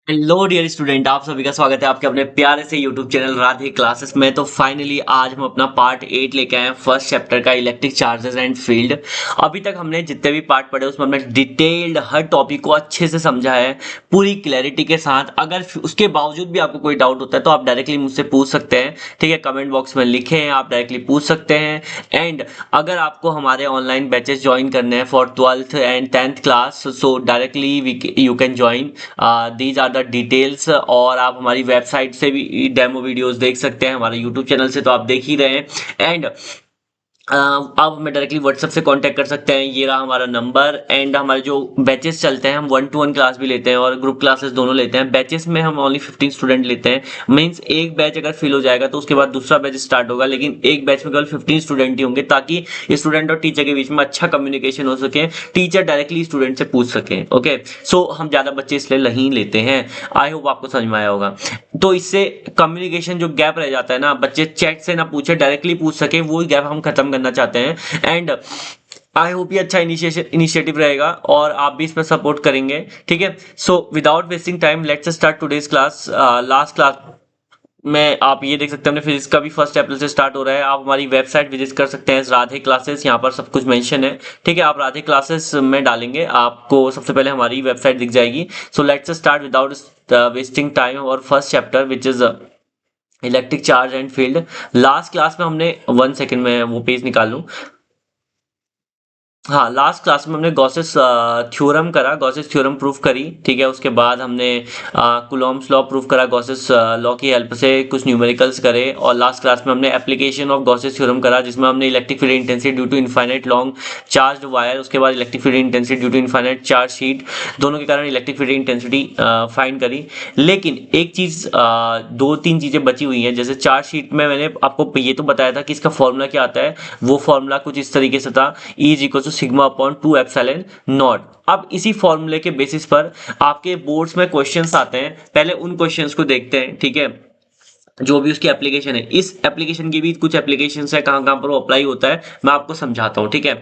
Hello dear student, आप सभी का स्वागत है आपके अपने प्यारे से यूट्यूब चैनल राधे क्लासेस में। तो फाइनली आज हम अपना पार्ट 8 लेके आए हैं, फर्स्ट चैप्टर का इलेक्ट्रिक चार्जेस एंड फील्ड। अभी तक हमने जितने भी पार्ट पढ़े उसमें हमने डिटेल्ड हर टॉपिक को अच्छे से समझा है, पूरी क्लैरिटी के साथ। अगर उसके बावजूद भी आपको कोई डाउट होता है तो आप डायरेक्टली मुझसे पूछ सकते हैं, ठीक है। कमेंट बॉक्स में लिखें, आप डायरेक्टली पूछ सकते हैं। एंड अगर आपको हमारे ऑनलाइन बैचेस ज्वाइन करने हैं for 12th and 10th class, so directly you can join these are the details. और आप हमारी वेबसाइट से भी डेमो वीडियोस देख सकते हैं, हमारे यूट्यूब चैनल से तो आप देख ही रहे हैं। एंड आप हमें डायरेक्टली व्हाट्सएप से कांटेक्ट कर सकते हैं, ये रहा हमारा नंबर। एंड हमारे जो बैचेस चलते हैं, हम 1-to-1 क्लास भी लेते हैं और ग्रुप क्लासेस दोनों लेते हैं। बैचेस में हम ओनली 15 स्टूडेंट लेते हैं। मींस एक बैच अगर फिल हो जाएगा तो उसके बाद दूसरा बैच स्टार्ट होगा, लेकिन एक बैच में केवल 15 स्टूडेंट ही होंगे, ताकि स्टूडेंट और टीचर के बीच में अच्छा कम्युनिकेशन हो सके, टीचर डायरेक्टली स्टूडेंट से पूछ सके। ओके, सो हम ज्यादा बच्चे इसलिए नहीं लेते हैं। आई होप आपको समझ में आया होगा। तो इससे कम्युनिकेशन जो गैप रह जाता है ना, बच्चे चैट से ना पूछे डायरेक्टली पूछ सके, वो गैप हम खत्म करना चाहते हैं। एंड आई होप ये अच्छा इनिशिएटिव रहेगा और आप भी इसमें सपोर्ट करेंगे, ठीक है। सो without wasting time let's start today's class. Last class में आप ये देख सकते हैं, हमने फिजिक्स का भी फर्स्ट अप्रैल से स्टार्ट हो रहा है। आप हमारी वेबसाइट विजिट कर सकते हैं, राधे क्लासेस, यहाँ पर सब कुछ मेंशन है, ठीक है। आप राधे क्लासेस में डालेंगे, आपको सबसे पहले हमारी वेबसाइट दिख जाएगी। So let's start without wasting time और first chapter which is electric charge and field. Last class में हमने 1 सेकेंड में वो पेज निकाल लूं। हाँ, लास्ट क्लास में हमने गॉसेस थ्योरम करा, गॉसेस थ्योरम प्रूफ करी, ठीक है। उसके बाद हमने कुलॉम्स लॉ प्रूफ करा, गॉसेस लॉ की हेल्प से कुछ न्यूमेरिकल्स करे। और लास्ट क्लास में हमने एप्लीकेशन ऑफ गॉसेस थ्योरम करा, जिसमें हमने electric field intensity due to infinite long charge wire, उसके बाद electric field intensity due to infinite charge sheet, दोनों के कारण इलेक्ट्रिक फील्ड इंटेंसिटी फाइंड करी। लेकिन एक चीज, 2-3 चीजें बची हुई हैं। जैसे चार्ज शीट में मैंने आपको ये तो बताया था कि इसका फॉर्मूला क्या आता है, वो फॉर्मूला कुछ इस तरीके से था, E is equal to sigma upon 2 epsilon not. अब इसी फॉर्मूले के बेसिस पर आपके बोर्ड्स में क्वेश्चंस आते हैं, पहले उन क्वेश्चंस को देखते हैं, ठीक है। जो भी उसकी एप्लीकेशन है, इस एप्लीकेशन की भी कुछ एप्लीकेशंस है, कहां कहां पर वो अप्लाई होता है मैं आपको समझाता हूं, ठीक है।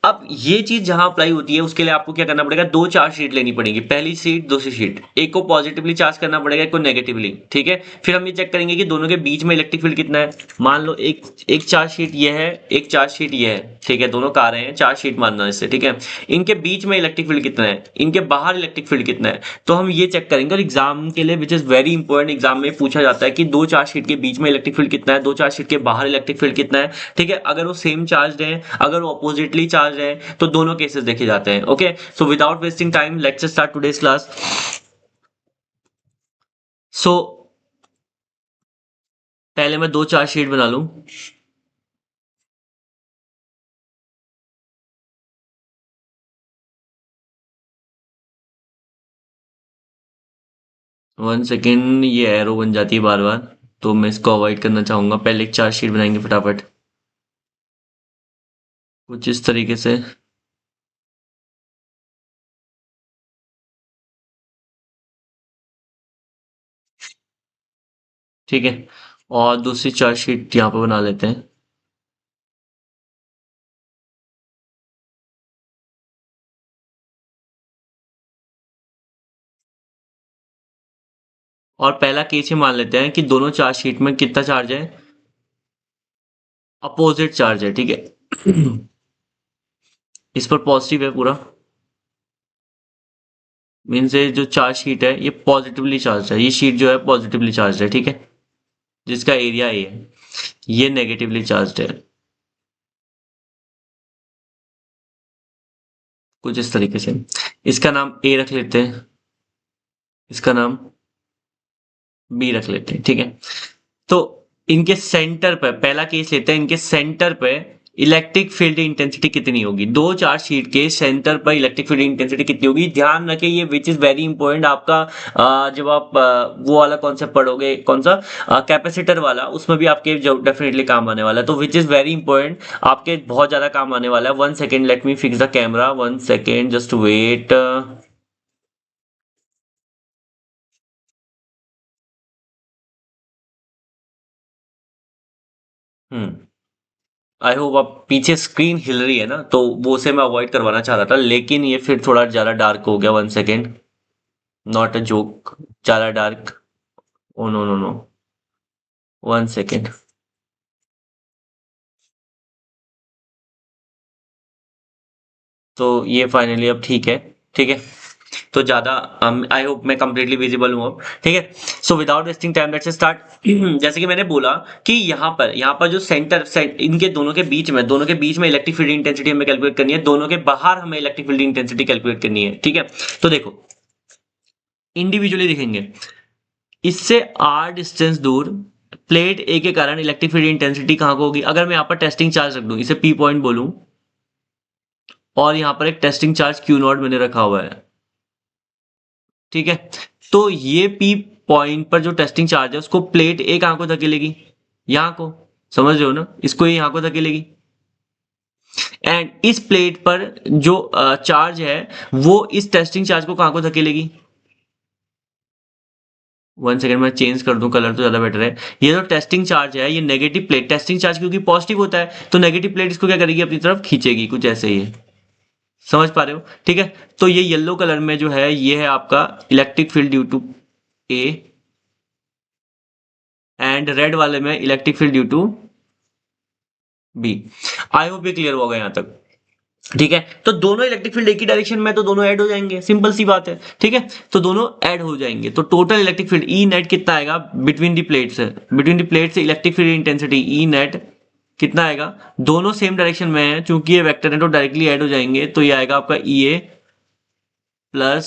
अब ये चीज जहां अप्लाई होती है उसके लिए आपको क्या करना पड़ेगा, 2 चार्ज शीट लेनी पड़ेगी, पहली शीट दूसरी शीट। एक को पॉजिटिवली चार्ज करना पड़ेगा, एक को नेगेटिवली, ठीक है। फिर हम ये चेक करेंगे कि दोनों के बीच में इलेक्ट्रिक फील्ड कितना है। मान लो एक एक चार्ज शीट ये है, एक चार्ज शीट ये है, ठीक है। दोनों का रहे हैं, चार्ज शीट मानना इससे, ठीक है। इनके बीच में इलेक्ट्रिक फील्ड कितना है, इनके बाहर इलेक्ट्रिक फील्ड कितना है, तो हम ये चेक करेंगे। और एग्जाम के लिए विच इज वेरी इंपॉर्टेंट, एग्जाम में पूछा जाता है कि 2 चार्ज शीट के बीच में इलेक्ट्रिक फील्ड कितना है, 2 चार्ज शीट के बाहर इलेक्ट्रिक फील्ड कितना है, ठीक है। अगर वो सेम चार्ज है, अगर वो अपोजिटली चार्ज है, तो दोनों केसेस देखे जाते हैं। Okay, so without wasting time let's start today's class. So पहले मैं 2 चार्ज शीट बना लूं। 1 सेकेंड, ये एरो बन जाती है बार बार, तो मैं इसको अवॉइड करना चाहूंगा। पहले एक चार्ज शीट बनाएंगे फटाफट, कुछ इस तरीके से। ठीक है, और दूसरी चार्ज शीट यहाँ पर बना लेते हैं। और पहला केस ये मान लेते हैं कि दोनों चार्ज शीट में कितना चार्ज है, अपोजिट चार्ज है, ठीक है। इस पर पॉजिटिव है पूरा, मीन्स ये जो चार्ज शीट है ये पॉजिटिवली चार्ज है, ये शीट जो है पॉजिटिवली चार्ज है, ठीक है, जिसका एरिया ए है। ये नेगेटिवली चार्ज है, कुछ इस तरीके से। इसका नाम ए रख लेते हैं, इसका नाम बी रख लेते हैं, ठीक है। तो इनके सेंटर पर, पहला केस लेते हैं, इनके सेंटर पे इलेक्ट्रिक फील्ड इंटेंसिटी कितनी होगी, 2 चार्ज शीट के सेंटर पर इलेक्ट्रिक फील्ड इंटेंसिटी कितनी होगी। ध्यान रखें ये विच इज वेरी इंपॉर्टेंट आपका। जब आप वो वाला कॉन्सेप्ट पढ़ोगे, कौन सा, कैपेसिटर वाला, उसमें भी आपके डेफिनेटली काम आने वाला है। तो विच इज वेरी इंपॉर्टेंट, आपके बहुत ज्यादा काम आने वाला है। 1 second, let me fix the camera, 1 second, just wait. Hmm, I hope आप, पीछे स्क्रीन हिल रही है ना, तो वो से मैं अवॉइड करवाना चाह रहा था, लेकिन ये फिर थोड़ा ज्यादा डार्क हो गया। 1 सेकेंड, नॉट अ जोक, ज्यादा dark. Oh no no no, 1 second. तो ये फाइनली अब ठीक है। ठीक है, तो ज्यादा आई होप मैं कंप्लीटली विजिबल हूँ अब। ठीक है, सो without wasting time let's start. जैसे कि मैंने बोला कि यहाँ पर जो इनके दोनों के बीच में इलेक्ट्रिक फील्ड इंटेंसिटी हमें कैलकुलेट करनी है, दोनों के बाहर हमें इलेक्ट्रिक फील्ड इंटेंसिटी कैलकुलेट करनी है। ठीक है, तो देखो इंडिविजुअली दिखेंगे। इससे आर डिस्टेंस दूर प्लेट ए के कारण इलेक्ट्रिक फील्ड इंटेंसिटी कहाँ को होगी? अगर मैं यहाँ पर टेस्टिंग चार्ज रख दूं, इसे पी पॉइंट बोलूं, और यहाँ पर एक टेस्टिंग चार्ज क्यू नॉट मैंने रखा हुआ है। ठीक है, तो ये पी पॉइंट पर जो टेस्टिंग चार्ज है उसको प्लेट ए कहाँ को धकेलेगी? यहाँ को। समझ रहे हो ना, इसको ये यहाँ को धकेलेगी। एंड इस प्लेट पर जो चार्ज है वो इस टेस्टिंग चार्ज को कहाँ को धकेलेगी? 1 सेकेंड, मैं चेंज कर दूं कलर तो ज्यादा बेटर है। ये जो टेस्टिंग चार्ज है, ये नेगेटिव प्लेट, टेस्टिंग चार्ज क्योंकि पॉजिटिव होता है तो नेगेटिव प्लेट इसको क्या करेगी? अपनी तरफ खींचेगी, कुछ ऐसे ही है। समझ पा रहे हो? ठीक है, तो ये येलो कलर में जो है ये है आपका electric field due to A, and red वाले में electric field due to B. I hope ये क्लियर होगा यहां तक। ठीक है, तो दोनों इलेक्ट्रिक फील्ड एक ही डायरेक्शन में, तो दोनों ऐड हो जाएंगे, सिंपल सी बात है। ठीक है, तो दोनों ऐड हो जाएंगे, तो total electric field E net कितना आएगा? Between the plates, between the plates electric field intensity E net कितना आएगा? दोनों सेम डायरेक्शन में है, चूंकि ये वेक्टर है तो डायरेक्टली ऐड हो जाएंगे, तो ये आएगा आपका E A plus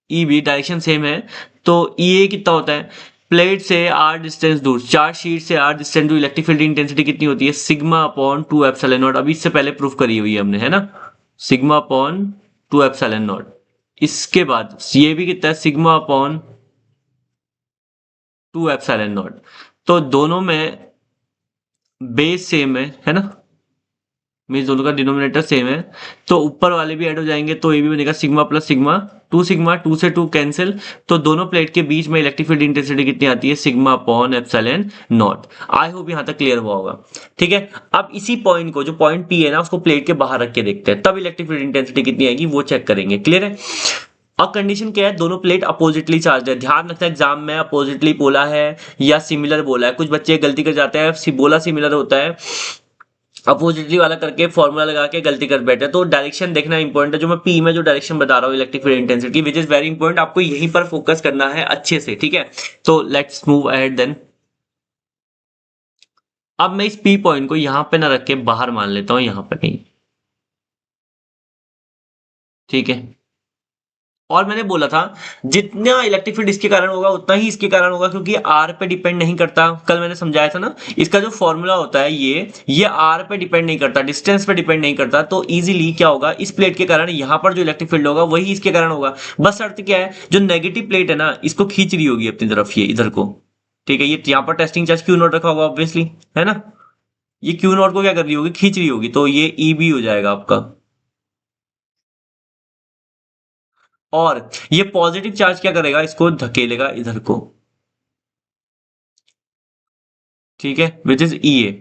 E B, direction same है। तो ई ए कितना होता है? प्लेट से आर डिस्टेंस दूर, चार्ज शीट से आर डिस्टेंस दूर इलेक्ट्रिक फील्ड इंटेंसिटी कितनी होती है? Sigma upon 2 epsilon naught. अभी इससे पहले प्रूफ करी हुई है हमने, है ना? Sigma upon 2 epsilon not. इसके बाद ये भी कितना है? Sigma upon 2 epsilon not. तो दोनों में बेस सेम है ना? मीन्स दोनों का डिनोमिनेटर सेम है, तो ऊपर वाले भी ऐड हो जाएंगे, तो ये भी बनेगा सिग्मा प्लस सिग्मा, सिग्मा 2 से 2 कैंसिल, तो दोनों प्लेट के बीच में इलेक्ट्रिक फील्ड इंटेंसिटी कितनी आती है? Sigma upon epsilon not. I hope यहां तक क्लियर हुआ होगा। ठीक है, अब इसी पॉइंट को, जो पॉइंट पी है ना, उसको प्लेट के बाहर रख के देखते हैं, तब इलेक्ट्रिक फील्ड इंटेंसिटी कितनी आएगी वो चेक करेंगे। क्लियर है? और कंडीशन क्या है? दोनों प्लेट अपोजिटली चार्ज है। ध्यान रखना एग्जाम में अपोजिटली बोला है या सिमिलर बोला है, कुछ बच्चे गलती कर जाते हैं, बोला सिमिलर होता है, अपोजिटली वाला करके फॉर्मूला लगा के गलती कर बैठे। तो डायरेक्शन देखना इंपॉर्टेंट है, जो मैं पी में जो डायरेक्शन बता रहा हूँ electric field intensity, which is very important, आपको यहीं पर फोकस करना है अच्छे से। ठीक है, तो लेट्स मूव अहेड देन। अब मैं इस पी पॉइंट को यहां पे ना रख के बाहर मान लेता हूं, यहां पर कहीं। ठीक है, और मैंने बोला था जितना इलेक्ट्रिक फील्ड इसके कारण होगा उतना ही इसके कारण होगा, क्योंकि आर पे डिपेंड नहीं करता। कल मैंने समझाया था ना, इसका जो फॉर्मूला होता है ये आर पे डिपेंड नहीं करता, डिस्टेंस पे डिपेंड नहीं करता। तो इजीली क्या होगा, इस प्लेट के कारण यहां पर जो इलेक्ट्रिक फील्ड होगा वही इसके कारण होगा। बस अर्थ क्या है, जो नेगेटिव प्लेट है ना, इसको खींच रही होगी अपनी तरफ, ये इधर को। ठीक है, ये यहाँ पर टेस्टिंग चार्ज क्यू नॉट रखा होगा ऑब्वियसली, है ना? ये क्यू नॉट को क्या कर रही होगी? खींच रही होगी, तो ये ई बी हो जाएगा आपका। और ये पॉजिटिव चार्ज क्या करेगा? इसको धकेलेगा इधर को। ठीक है, विच इज ई ए।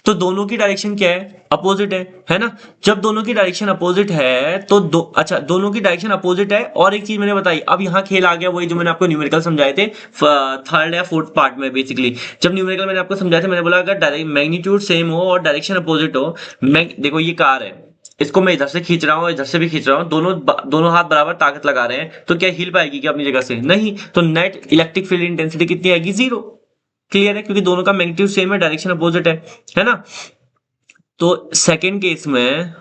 तो दोनों की डायरेक्शन क्या है? अपोजिट है ना? जब दोनों की डायरेक्शन अपोजिट है तो अच्छा, दोनों की डायरेक्शन अपोजिट है। और एक चीज मैंने बताई, अब यहाँ खेल आ गया, वही जो मैंने आपको न्यूमेरिकल समझाए थे थर्ड या फोर्थ पार्ट में। बेसिकली जब न्यूमेरिकल मैंने आपको समझाया था, मैंने बोला अगर डायरेक्ट मैग्नीट्यूड सेम हो और डायरेक्शन अपोजिट हो, देखो ये कार है, इसको मैं इधर से खींच रहा हूँ, इधर से भी खींच रहा हूँ, दोनों हाथ बराबर ताकत लगा रहे हैं, तो क्या हिल पाएगी क्या अपनी जगह से? नहीं। तो नेट इलेक्ट्रिक फील्ड इंटेंसिटी कितनी आएगी? 0। क्लियर है? क्योंकि दोनों का मैग्नीट्यूड सेम है, डायरेक्शन अपोजिट है ना? तो सेकेंड केस में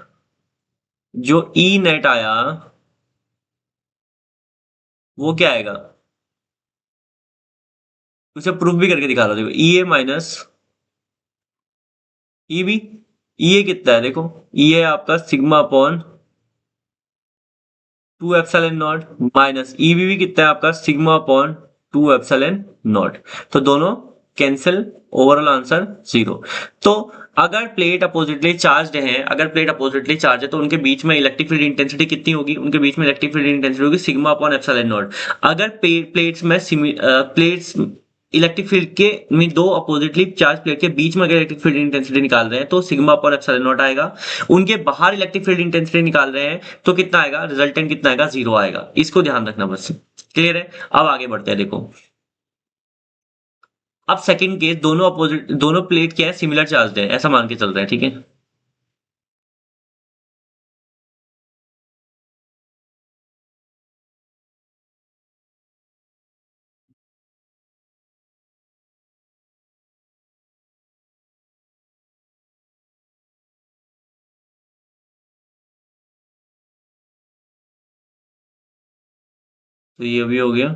जो ई नेट आया वो क्या आएगा? उसे प्रूफ भी करके दिखा रहा हूं, देखो E A minus E B. E A कितना है? देखो ई ए आपका sigma upon 2 epsilon not, minus E B भी कितना है आपका? Sigma upon 2 epsilon not. तो दोनों कैंसिल, ओवरऑल आंसर 0। तो अगर प्लेट अपोजिटली चार्ज है, तो उनके बीच में इलेक्ट्रिक फील्ड इंटेंसिटी कितनी होगी? उनके बीच में इलेक्ट्रिक फील्ड इंटेंसिटी होगी सिग्मा अपॉन एप्सिलॉन नॉट। अगर प्लेट्स इलेक्ट्रिक फील्ड के मीन दो अपोजिटली चार्ज प्लेट के बीच में अगर इलेक्ट्रिक फील्ड इंटेंसिटी निकाल रहे हैं तो सिग्मा पर एप्सिलॉन नॉट आएगा। उनके बाहर इलेक्ट्रिक फील्ड इंटेंसिटी निकाल रहे हैं तो कितना आएगा, रिजल्टेंट कितना आएगा, 0 आएगा। इसको ध्यान रखना बस। क्लियर है? अब आगे बढ़ते हैं। देखो अब सेकंड केस, दोनों अपोजिट, दोनों प्लेट क्या है, सिमिलर चार्ज है, ऐसा मान के चल रहे हैं। ठीक है, तो ये भी हो गया।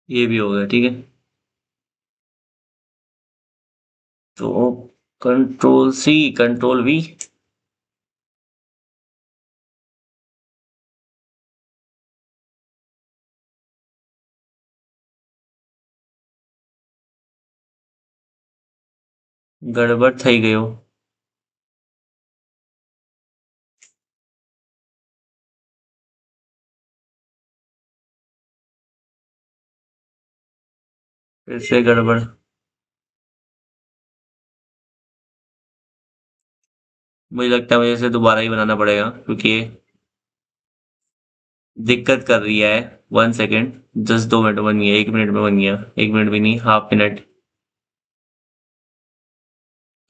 ये भी हो गया। ठीक है, तो कंट्रोल सी, कंट्रोल वी। गड़बड़ થઈ गयो। फिर से गड़बड़। मुझे लगता है मुझे इसे दोबारा ही बनाना पड़ेगा क्योंकि ये दिक्कत कर रही है। 1 सेकेंड, जस्ट 2 मिनट में बन गया, 1 मिनट में बन गया, 1 मिनट भी नहीं, हाफ मिनट।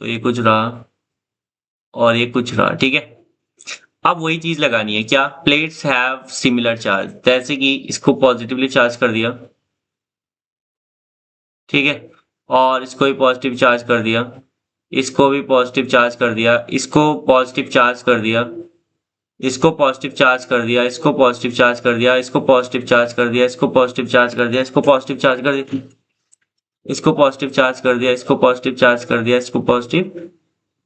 तो ये कुछ रहा और ये कुछ रहा। ठीक है, अब वही चीज लगानी है, क्या, प्लेट्स हैव सिमिलर चार्ज, जैसे कि इसको पॉजिटिवली चार्ज कर दिया। ठीक है, और इसको भी पॉजिटिव चार्ज कर दिया, इसको भी पॉजिटिव चार्ज कर दिया, इसको पॉजिटिव चार्ज कर दिया, इसको पॉजिटिव चार्ज कर दिया, इसको पॉजिटिव चार्ज कर दिया, इसको पॉजिटिव चार्ज कर दिया, इसको पॉजिटिव चार्ज कर दिया, इसको पॉजिटिव चार्ज कर दिया, इसको पॉजिटिव चार्ज कर दिया, इसको पॉजिटिव चार्ज कर दिया, इसको पॉजिटिव,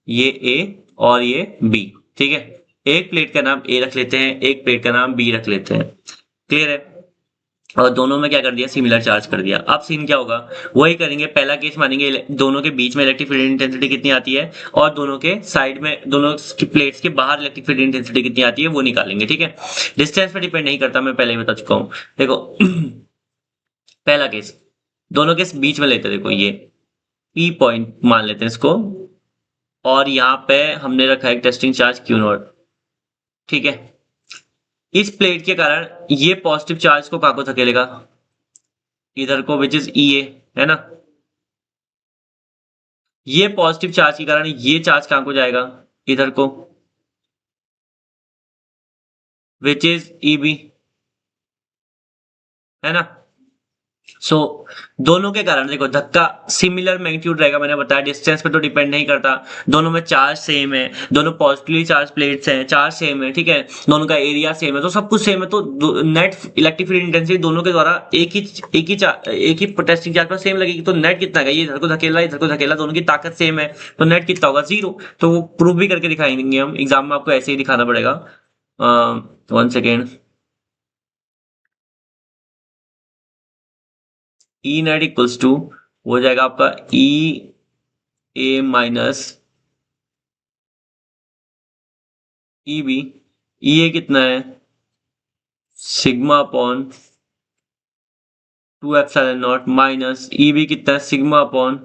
ये ए और ये बी। ठीक है, एक प्लेट का नाम ए रख लेते हैं, एक प्लेट का नाम बी रख लेते हैं। क्लियर है? और दोनों में क्या कर दिया, सिमिलर चार्ज कर दिया। अब सीन क्या होगा, वही करेंगे। पहला केस मानेंगे दोनों के बीच में इलेक्ट्रिक फील्ड इंटेंसिटी कितनी आती है, और दोनों के साइड में, दोनों की प्लेट्स के बाहर इलेक्ट्रिक फील्ड इंटेंसिटी कितनी आती है वो निकालेंगे। ठीक है, डिस्टेंस पे डिपेंड नहीं करता, मैं पहले ही बता चुका हूँ। देखो पहला केस, दोनों के बीच में लेते हैं। देखो ये पी पॉइंट मान लेते हैं इसको, और यहाँ पे हमने रखा है टेस्टिंग चार्ज क्यू नॉट। ठीक है, इस प्लेट के कारण ये पॉजिटिव चार्ज को कहाँ को धकेलेगा, इधर को, विच इज ई है ना। ये पॉजिटिव चार्ज के कारण ये चार्ज कहाँ को जाएगा, इधर को, विच इज ई बी, है ना। सो दोनों के कारण देखो धक्का सिमिलर मैग्नीट्यूड रहेगा, मैंने बताया डिस्टेंस पे तो डिपेंड नहीं करता, दोनों में चार्ज सेम है, दोनों पॉजिटिवली चार्ज प्लेट्स हैं, चार्ज सेम है। ठीक है, दोनों का एरिया सेम है, तो सब कुछ सेम है, तो नेट इलेक्ट्रिक फील्ड इंटेंसिटी दोनों के द्वारा एक ही टेस्टिंग चार्ज पर सेम लगेगी। तो नेट कितना है, ये इधर को धकेला, इधर को धकेला, दोनों की ताकत सेम है, तो नेट कितना होगा, 0। तो वो प्रूफ भी करके दिखाएंगे हम, एग्जाम में आपको ऐसे ही दिखाना पड़ेगा। 1 second, E net equals to हो जाएगा आपका E A minus E B. E A कितना है, sigma upon 2 epsilon not, minus E B कितना है, सिग्मा अपॉन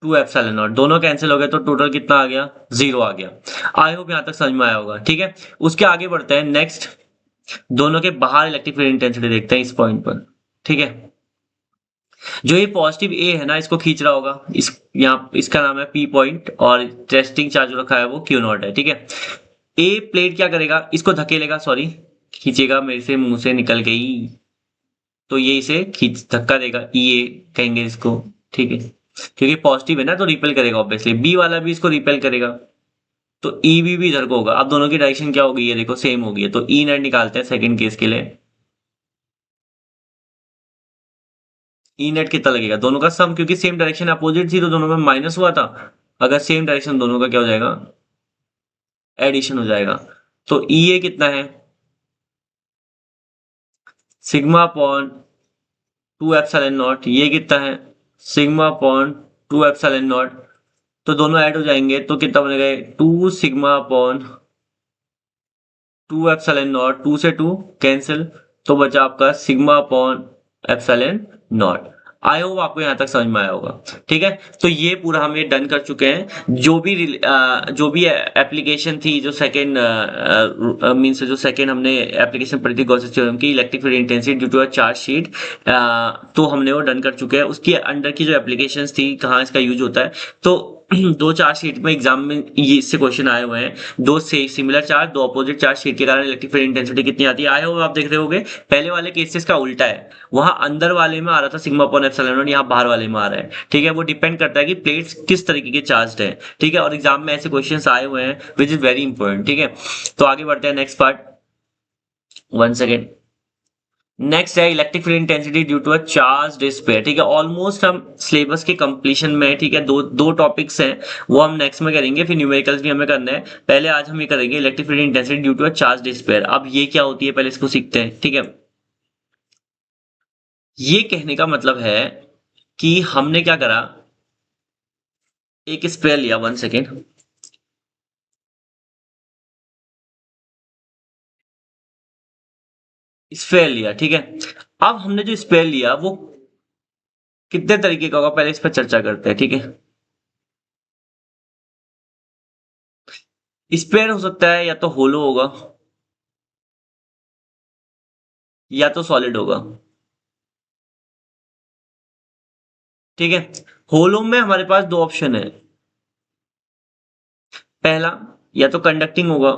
2 एप्सिलॉन नॉट। दोनों कैंसिल हो गए तो टोटल कितना आ गया, 0 आ गया। आई होप यहां तक समझ में आया होगा। ठीक है, उसके आगे बढ़ते हैं। नेक्स्ट, दोनों के बाहर इलेक्ट्रिक फील्ड इंटेंसिटी देखते हैं इस पॉइंट पर। ठीक है, जो ये पॉजिटिव ए है ना, इसको खींच रहा होगा, इस यहाँ इसका नाम है पी पॉइंट, और टेस्टिंग चार्ज जो रखा है वो क्यू नॉट है। ठीक है, ए प्लेट क्या करेगा, इसको धकेलेगा, सॉरी खींचेगा, मेरे से मुंह से निकल गई, तो ये इसे खींच धक्का देगा, ई ए कहेंगे इसको। ठीक है, क्योंकि पॉजिटिव है ना तो रिपेल करेगा ऑब्वियसली, बी वाला भी इसको रिपेल करेगा, तो ई बी भी इधर को होगा। अब दोनों की डायरेक्शन क्या होगी, ये देखो सेम होगी, तो ई नेट निकालते हैं सेकंड केस के लिए। ई नेट कितना लगेगा, दोनों का सम, क्योंकि सेम डायरेक्शन अपोजिट थी तो दोनों में माइनस हुआ था, अगर सेम डायरेक्शन दोनों का क्या हो जाएगा, एडिशन हो जाएगा। तो ई ए कितना है, सिग्मा अपॉन 2 एप्सिलॉन नॉट, ये कितना है, सिग्मा अपॉन 2 एप्सिलॉन नॉट, तो दोनों ऐड हो जाएंगे तो कितना बनेगा, 2 sigma upon two epsilon not, 2 से 2 कैंसिल, तो बचा आपका sigma upon epsilon not. I hope आपको यहाँ तक समझ में आया होगा। ठीक है, तो ये पूरा हम ये डन कर चुके हैं। जो भी एप्लीकेशन थी, जो सेकंड मीन्स जो सेकंड हमने एप्लीकेशन पढ़ी थी गॉसेस थ्योरम की, electric field intensity due to a charge sheet, तो हमने वो डन कर चुके हैं। उसके अंडर की जो एप्लीकेशंस थी, कहाँ इसका यूज होता है, तो दो चार्ज शीट में एग्जाम में ये इससे क्वेश्चन आए हुए हैं। दो से सिमिलर चार्ज, दो अपोजिट चार्ज शीट के कारण इलेक्ट्रिक फील्ड इंटेंसिटी कितनी आती है। आए हो आप देख रहे होगे, पहले वाले केसेस का उल्टा है, वहां अंदर वाले में आ रहा था सिग्मा अपॉन एप्सिलॉन नॉट, यहाँ बाहर वाले में आ रहा है। ठीक है, वो डिपेंड करता है कि प्लेट्स किस तरीके के चार्ज है। ठीक है, और एग्जाम में ऐसे क्वेश्चन आए हुए हैं विच इज वेरी इंपॉर्टेंट। ठीक है, तो आगे बढ़ते हैं next part. One second. Next है electric field intensity due to a charge sphere. ठीक है, ऑलमोस्ट हम सिलेबस के कंप्लीशन में। ठीक है, दो दो टॉपिक्स हैं, वो हम नेक्स्ट में करेंगे, फिर न्यूमेरिकल्स भी हमें करना है। पहले आज हम ये करेंगे electric field intensity due to a charge sphere. अब ये क्या होती है, पहले इसको सीखते हैं। ठीक है, ये कहने का मतलब है कि हमने क्या करा, एक स्फीयर लिया। One second. स्फीयर लिया, ठीक है। अब हमने जो स्फीयर लिया वो कितने तरीके का होगा, पहले इस पर चर्चा करते हैं। ठीक है, स्फीयर हो सकता है या तो होलो होगा या तो सॉलिड होगा। ठीक है, होलो में हमारे पास दो ऑप्शन है। पहला, या तो कंडक्टिंग होगा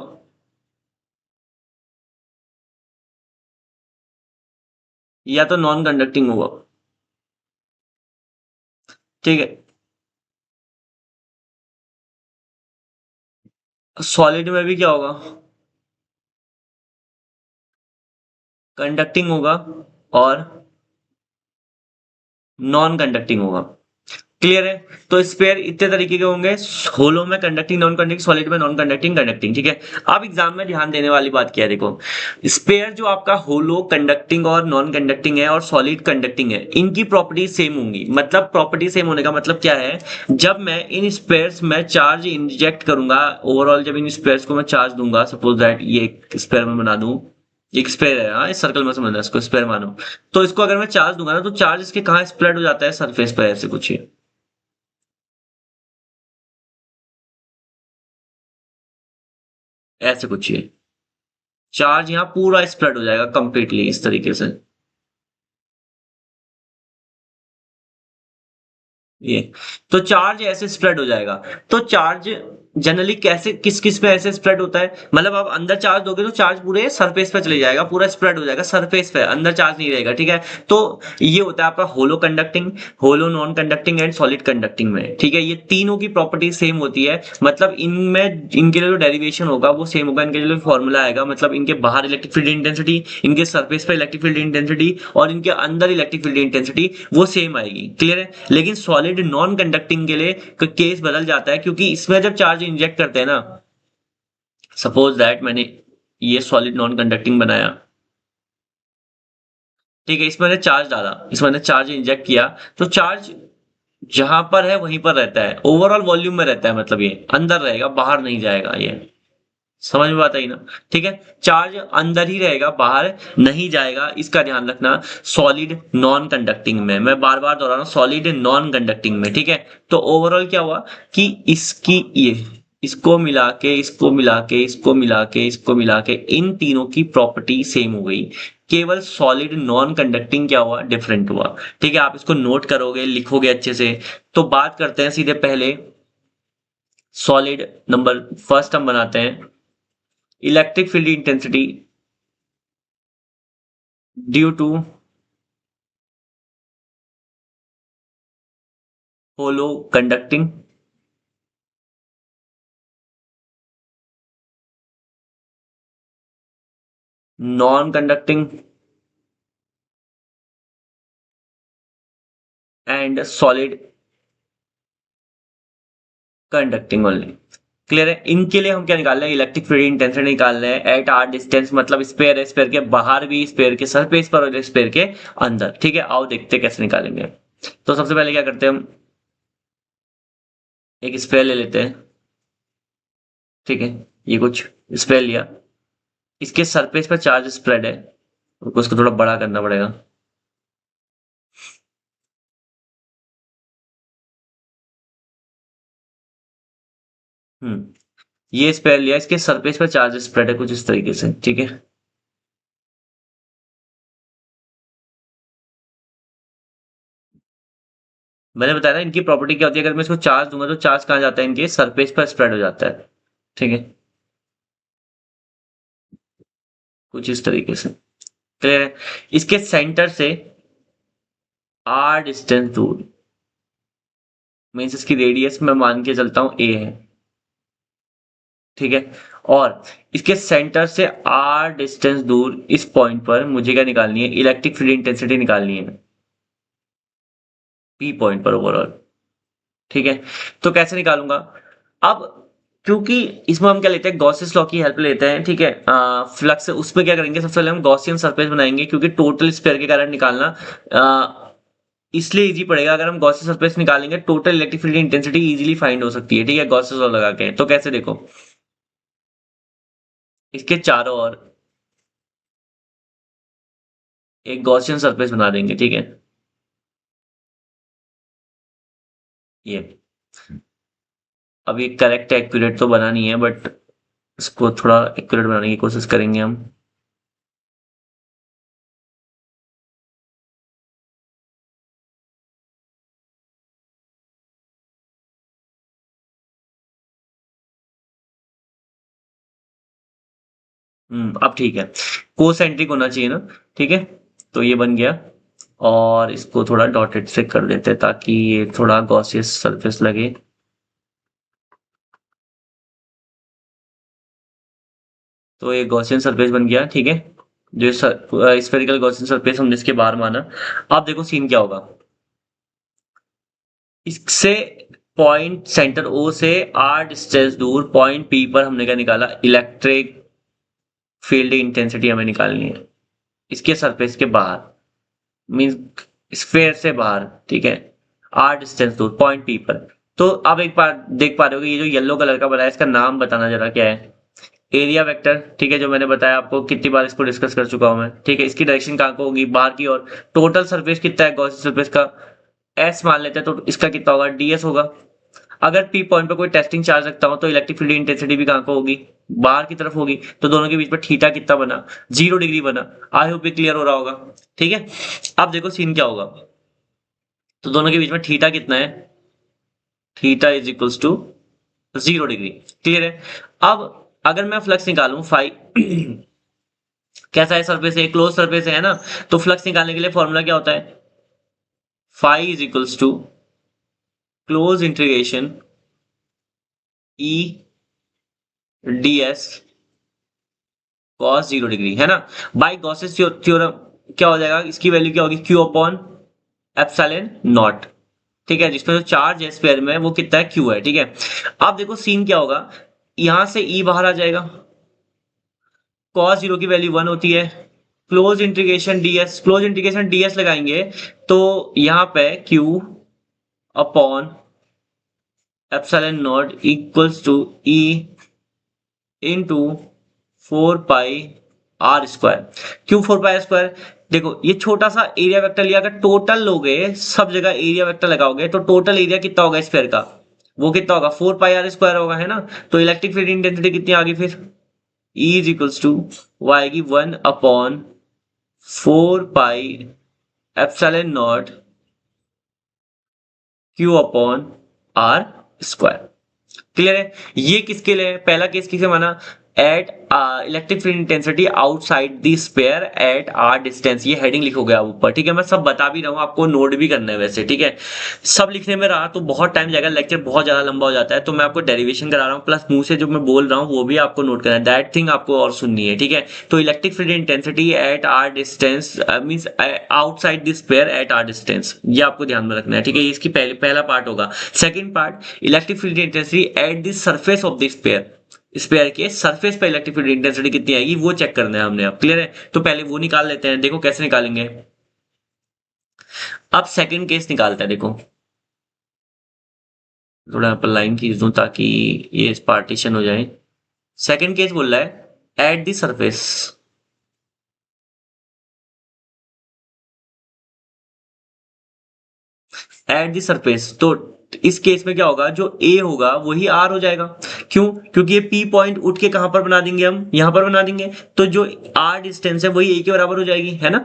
या तो नॉन कंडक्टिंग होगा। ठीक है, सॉलिड में भी क्या होगा, कंडक्टिंग होगा और नॉन कंडक्टिंग होगा। क्लियर है, तो स्पेयर इतने तरीके के होंगे, होलो में कंडक्टिंग, नॉन कंडक्टिंग, सॉलिड में नॉन कंडक्टिंग, कंडक्टिंग। ठीक है, अब एग्जाम में ध्यान देने वाली बात क्या है, देखो, स्पेयर जो आपका होलो कंडक्टिंग और नॉन कंडक्टिंग है और सॉलिड कंडक्टिंग है, इनकी प्रॉपर्टी सेम होंगी। मतलब प्रॉपर्टी सेम होने का मतलब क्या है, जब मैं इन स्पेयर्स में चार्ज इंजेक्ट करूंगा, ओवरऑल जब इन स्पेयर्स को मैं चार्ज दूंगा, सपोज दैट ये एक स्पेयर में बना दूं, एक स्पेयर है, हाँ, इस सर्कल में समझना, इसको स्पेयर मानो। तो इसको अगर मैं चार्ज दूंगा ना, तो चार्ज इसके कहाँ स्प्रेड हो जाता है, सरफेस पर, ऐसे कुछ ही, ऐसे कुछ ही चार्ज यहाँ पूरा स्प्रेड हो जाएगा कंप्लीटली इस तरीके से। ये, तो चार्ज ऐसे स्प्रेड हो जाएगा। तो चार्ज जनरली कैसे, किस किस पे ऐसे स्प्रेड होता है, मतलब आप अंदर चार्ज दोगे तो चार्ज पूरे सरफेस पे चले जाएगा, पूरा स्प्रेड हो जाएगा सरफेस पे, अंदर चार्ज नहीं रहेगा। ठीक है, तो ये होता है आपका hollow conducting, hollow non conducting and solid conducting में। ठीक है, ये तीनों की प्रॉपर्टी सेम होती है, मतलब इनमें इनके लिए जो डेरिवेशन होगा वो सेम होगा, इनके लिए फॉर्मूला आएगा, मतलब इनके बाहर इलेक्ट्रिक फील्ड इंटेंसिटी, इनके सरफेस पे इलेक्ट्रिक फील्ड इंटेंसिटी और इनके अंदर इलेक्ट्रिक फील्ड इंटेंसिटी वो सेम आएगी। क्लियर है, लेकिन सॉलिड नॉन कंडक्टिंग के लिए केस बदल जाता है, क्योंकि इसमें जब चार्ज इंजेक्ट करते हैं ना, सपोज दैट मैंने ये सॉलिड नॉन कंडक्टिंग बनाया, ठीक है, इसमें मैंने चार्ज डाला, इसमें मैंने चार्ज इंजेक्ट किया, तो चार्ज जहां पर है वहीं पर रहता है, ओवरऑल वॉल्यूम में रहता है, मतलब ये अंदर रहेगा, बाहर नहीं जाएगा। ये समझ में बात आई ना। ठीक है, चार्ज अंदर ही रहेगा, बाहर नहीं जाएगा, इसका ध्यान रखना। सॉलिड नॉन कंडक्टिंग में, मैं बार बार दोहरा रहा हूं, सॉलिड नॉन कंडक्टिंग में। ठीक है, तो ओवरऑल क्या हुआ कि इसकी ये, इसको मिला के, इसको मिला के, इसको मिला के, इसको मिला के, इन तीनों की प्रॉपर्टी सेम हो गई। केवल सॉलिड नॉन कंडक्टिंग क्या हुआ, डिफरेंट हुआ। ठीक है, आप इसको नोट करोगे, लिखोगे अच्छे से। तो बात करते हैं सीधे, पहले सॉलिड नंबर फर्स्ट हम बनाते हैं, electric field intensity due to hollow conducting non conducting and solid conducting only. Clear है, इनके लिए हम क्या निकाल रहे हैं, इलेक्ट्रिक फील्ड इंटेंसिटी निकाल रहे हैं एट आर डिस्टेंस, मतलब स्पेयर है, स्पेयर के बाहर भी, स्पेयर के सरफेस पर और स्पेयर के अंदर। ठीक है, आओ देखते हैं कैसे निकालेंगे। तो सबसे पहले क्या करते हैं हम, एक स्पेयर ले लेते हैं। ठीक है, ये कुछ स्पेयर लिया, इसके सरफेस पर चार्ज स्प्रेड है, उसको थोड़ा बड़ा करना पड़ेगा। ये स्पेयर लिया, इसके सरफेस पर चार्ज स्प्रेड है कुछ इस तरीके से, ठीक है। मैंने बताया ना इनकी प्रॉपर्टी क्या होती है, अगर मैं इसको चार्ज दूंगा तो चार्ज कहाँ जाता है, इनके सरफेस पर स्प्रेड हो जाता है, ठीक है। कुछ इस तरीके से, क्लियर है। इसके सेंटर से आर डिस्टेंस दूर, मीन्स इसकी रेडियस मैं मान के चलता हूं ए है, ठीक है। और इसके सेंटर से आर डिस्टेंस दूर इस पॉइंट पर मुझे क्या निकालनी है, इलेक्ट्रिक फील्ड इंटेंसिटी निकालनी है पी पॉइंट पर ओवरऑल, ठीक है। तो कैसे निकालूंगा अब, क्योंकि इसमें हम क्या लेते हैं, गॉसियस लॉ की हेल्प लेते हैं, ठीक है। फ्लक्स उसमें क्या करेंगे, सबसे पहले हम गॉसियन सरफेस बनाएंगे, क्योंकि टोटल स्फीयर के कारण निकालना इसलिए इजी पड़ेगा। अगर हम गॉसियन सरफेस निकालेंगे total electric field intensity easily find हो सकती है, ठीक है, गॉसियस लॉ लगा के। तो कैसे देखो, इसके चारों ओर एक गॉसियन सरफेस बना देंगे, ठीक है। ये अभी करेक्ट एक्यूरेट तो बना नहीं है, बट इसको थोड़ा एक्यूरेट बनाने की कोशिश करेंगे हम। अब ठीक है, कोसेंट्रिक होना चाहिए ना, ठीक है। तो ये बन गया, और इसको थोड़ा डॉटेड से कर देते हैं ताकि ये थोड़ा गॉसियस सरफेस लगे। तो ये गॉसियन सरफेस बन गया, ठीक है। जो स्फेरिकल गॉसियन सरफेस हमने इसके बाहर माना। अब देखो सीन क्या होगा, इससे पॉइंट सेंटर ओ से आर डिस्टेंस दूर पॉइंट पी पर हमने क्या निकाला, इलेक्ट्रिक फील्ड इंटेंसिटी हमें निकालनी है इसके सरफेस के बाहर, मींस स्फेयर से बाहर, ठीक है। आर डिस्टेंस दूर पॉइंट पी पर। तो अब एक बार देख पा रहे हो कि ये जो येलो कलर का बना है, इसका नाम बताना जरा क्या है, एरिया वेक्टर, ठीक है। जो मैंने बताया आपको, कितनी बार इसको डिस्कस कर चुका हूं मैं, ठीक है। इसकी डायरेक्शन कहाँ को होगी, बाहर की ओर। टोटल सरफेस कितना है गॉसियन सरफेस का, एस मान लेते हैं, तो इसका कितना होगा, डीएस होगा। अगर पी पॉइंट पर कोई टेस्टिंग चार्ज रखता हूं तो इलेक्ट्रिक फील्ड इंटेंसिटी भी कहाँ को होगी, बाहर की तरफ होगी। तो दोनों के बीच में थीटा कितना बना, 0 डिग्री बना। आई होप ये क्लियर हो रहा होगा, ठीक है। अब देखो सीन क्या होगा, तो दोनों के बीच में थीटा कितना है, theta is equals to 0 degree, clear है। अब अगर मैं फ्लक्स निकालूं फाइव, कैसा है सरफेस है, क्लोज सरफेस है ना, तो फ्लक्स निकालने के लिए फॉर्मूला क्या होता है, phi is equals to close integration E D S cos 0 degree, है ना। बाई गॉसेस थ्योरम क्या हो जाएगा, इसकी वैल्यू क्या होगी, क्यू अपॉन एप्सिलॉन नॉट, ठीक है। जिसमें जो चार्ज है स्फीयर में वो कितना है, क्यू है, ठीक है। अब देखो सीन क्या होगा, यहां से ई बाहर आ जाएगा, कॉस 0 की वैल्यू 1 होती है, close integration DS, close integration DS लगाएंगे तो यहां पे Q upon epsilon not equals to E into 4 pi r square. क्यों 4 पाई आर स्क्वायर, देखो ये छोटा सा एरिया वेक्टर लिया, अगर टोटल लोगे सब जगह एरिया वेक्टर लगाओगे तो टोटल एरिया कितना होगा स्फीयर का, वो कितना होगा 4 पाई आर स्क्वायर होगा, है ना। तो इलेक्ट्रिक फील्ड इंटेंसिटी कितनी आ गई फिर, E इज इक्वल्स टू वो आएगी 1/4 pi epsilon not Q upon R square, clear है। ये किसके लिए है, पहला केस किसे माना, at electric field intensity outside the sphere at R distance. ये हेडिंग लिखोगे आप ऊपर, ठीक है। मैं सब बता भी रहा हूँ, आपको नोट भी करना है वैसे, ठीक है। सब लिखने में रहा तो बहुत टाइम जाएगा, लेक्चर बहुत ज्यादा लंबा हो जाता है, तो मैं आपको डेरिवेशन करा रहा हूँ, प्लस मुंह से जो मैं बोल रहा हूँ वो भी आपको नोट करना है, दैट थिंग आपको और सुननी है, ठीक है। तो electric field intensity at R distance means outside the sphere at R distance, ये आपको ध्यान में रखना है, ठीक है। इसकी पहला पार्ट होगा। Second part, electric field intensity at the surface of the sphere, sphere के सरफेस पे इलेक्ट्रिक फील्ड इंटेंसिटी कितनी आएगी वो चेक करना है हमने, अब क्लियर है। तो पहले वो निकाल लेते हैं, देखो कैसे निकालेंगे। अब सेकंड केस निकालते हैं, देखो थोड़ा यहाँ पर लाइन खींच दूं ताकि ये पार्टीशन हो जाए। सेकंड केस बोल रहा है at the surface. At the surface, तो इस केस में क्या होगा, जो ए होगा वही आर हो जाएगा। क्यों? क्योंकि ये पी पॉइंट उठ के कहां पर बना देंगे, हम यहां पर बना देंगे, तो जो आर डिस्टेंस है वही ए के बराबर हो जाएगी, है ना।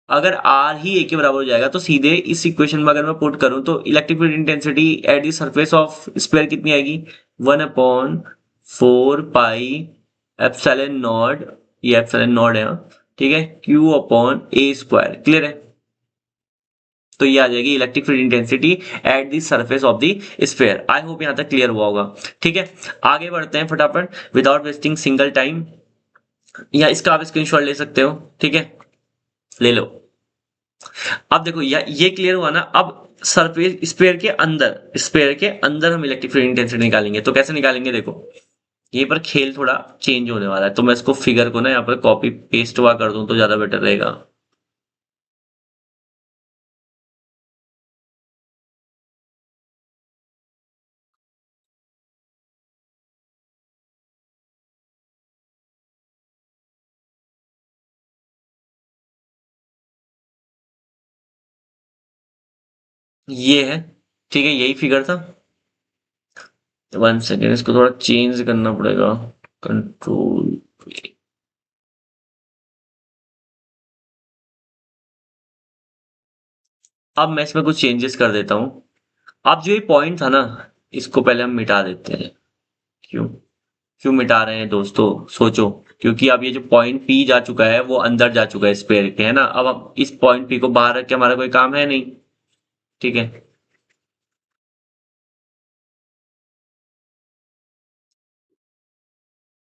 अगर आर ही ए के बराबर हो जाएगा तो सीधे इस इक्वेशन में अगर मैं पुट करूं तो electric field intensity at the surface of square कितनी आएगी, 1/4 पाई एप्सिलॉन नॉट, ये एप्सिलॉन नॉट है हाँ, ठीक है, क्यू अपॉन ए स्क्वायर। क्लियर है? तो ये आ जाएगी electric field intensity at the surface of the sphere. I hope यहां तक क्लियर हुआ होगा। ठीक है, आगे बढ़ते हैं फटाफट विदाउट वेस्टिंग सिंगल टाइम। या इसका आप स्क्रीनशॉट ले सकते हो, ठीक है, ले लो। अब देखो ये क्लियर हुआ ना। अब सरफेस स्फीयर के अंदर हम इलेक्ट्रिक फील्ड इंटेंसिटी निकालेंगे, तो कैसे निकालेंगे, देखो ये पर खेल थोड़ा चेंज होने वाला है, तो मैं इसको फिगर को ना यहाँ पर कॉपी पेस्ट हुआ कर दूं तो ज्यादा बेटर रहेगा। ये है, ठीक है, यही फिगर था। 1 सेकेंड, इसको थोड़ा चेंज करना पड़ेगा, कंट्रोल। अब मैं इसमें कुछ चेंजेस कर देता हूं। अब जो ये पॉइंट था ना, इसको पहले हम मिटा देते हैं। क्यों? क्यों मिटा रहे हैं दोस्तों, सोचो। क्योंकि अब ये जो पॉइंट पी जा चुका है वो अंदर जा चुका है स्पेयर के, है ना। अब हम इस पॉइंट पी को बाहर रख के हमारा कोई काम है नहीं, ठीक है।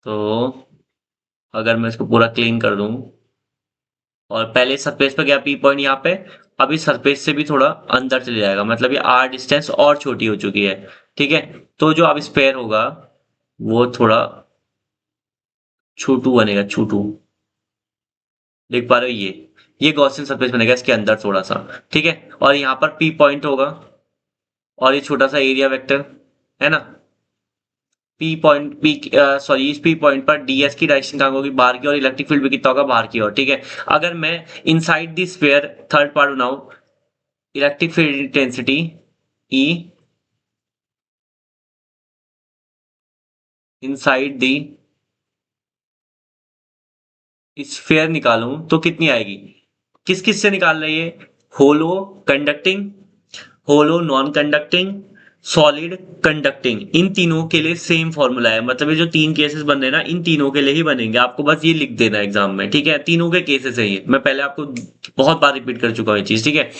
तो अगर मैं इसको पूरा क्लीन कर दूं, और पहले सरफेस पे गया पी पॉइंट यहाँ पे, अब इस सरफेस से भी थोड़ा अंदर चले जाएगा, मतलब ये आर डिस्टेंस और छोटी हो चुकी है, ठीक है। तो जो अब स्पेयर होगा वो थोड़ा छोटू बनेगा, छोटू। देख पा रहे हो, ये गॉसियन सरफेस बनेगा इसके अंदर थोड़ा सा, ठीक है। और यहाँ पर पी पॉइंट होगा, और ये छोटा सा एरिया वेक्टर, है ना। पी पॉइंट पी सॉरी, इस पी पॉइंट पर डीएस की डायरेक्शन कहाँ होगी, बाहर की, और इलेक्ट्रिक फील्ड भी कितना होगा, बाहर की ओर, ठीक है। अगर मैं inside the sphere third part बनाऊं, electric field intensity E inside the sphere निकालूं तो कितनी आएगी, किस किस से निकाल रही है, होलो conducting, hollow non conducting, solid conducting, इन तीनों के लिए सेम फॉर्मूला है। मतलब ये जो तीन केसेस बन रहे हैं ना, इन तीनों के लिए ही बनेंगे, आपको बस ये लिख देना है एग्जाम में, ठीक है। तीनों के केसेस है ये, मैं पहले आपको बहुत बार रिपीट कर चुका हूँ ये चीज, ठीक है।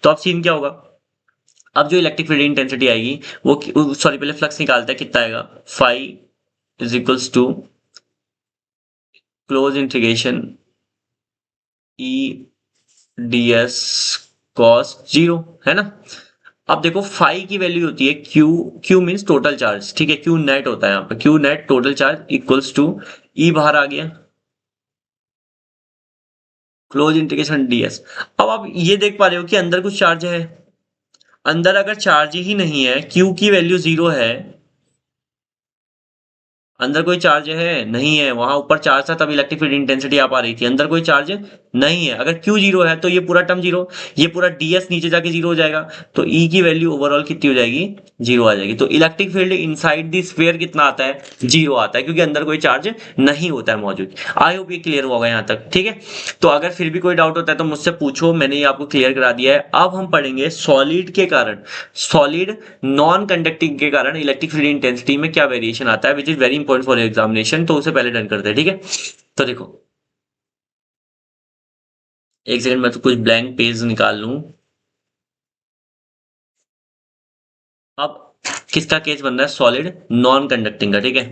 तो अब सीन क्या होगा, अब जो इलेक्ट्रिक फील्ड इंटेंसिटी आएगी वो, सॉरी पहले फ्लक्स निकालता है, कितना आएगा, phi is equals to close integration E D S cos zero, है ना। अब देखो फाई की वैल्यू होती है Q, Q means total charge, ठीक है, क्यू नेट होता है यहाँ पे, Q net total charge equals to E, बाहर आ गया क्लोज इंटीग्रेशन डीएस। अब आप ये देख पा रहे हो कि अंदर कुछ चार्ज है, अंदर अगर चार्ज ही नहीं है, क्यू की वैल्यू जीरो है, अंदर कोई चार्ज है नहीं है, वहां ऊपर चार्ज था तब इलेक्ट्रिक फील्ड इंटेंसिटी आ पा रही थी, अंदर कोई चार्ज नहीं है। अगर क्यू जीरो है तो ये पूरा टर्म जीरो, ये पूरा डीएस नीचे जाके जीरो हो जाएगा, तो ई की वैल्यू ओवरऑल कितनी हो जाएगी, जीरो आ जाएगी। तो electric field inside the sphere कितना आता है, जीरो आता है, क्योंकि अंदर कोई चार्ज नहीं होता है मौजूद। आई होप ये क्लियर होगा यहाँ तक, ठीक है। तो अगर फिर भी कोई डाउट होता है तो मुझसे पूछो, मैंने ये आपको क्लियर करा दिया है। अब हम पढ़ेंगे सॉलिड के कारण, सॉलिड नॉन कंडक्टिंग के कारण इलेक्ट्रिक फील्ड इंटेंसिटी में क्या वेरिएशन आता है, विच is very important for examination. तो उसे पहले डन करते हैं, ठीक है। तो देखो एक सेकंड, मैं तो कुछ ब्लैंक पेज निकाल लूं। अब किसका केस बन रहा है, सॉलिड नॉन कंडक्टिंग का, ठीक है।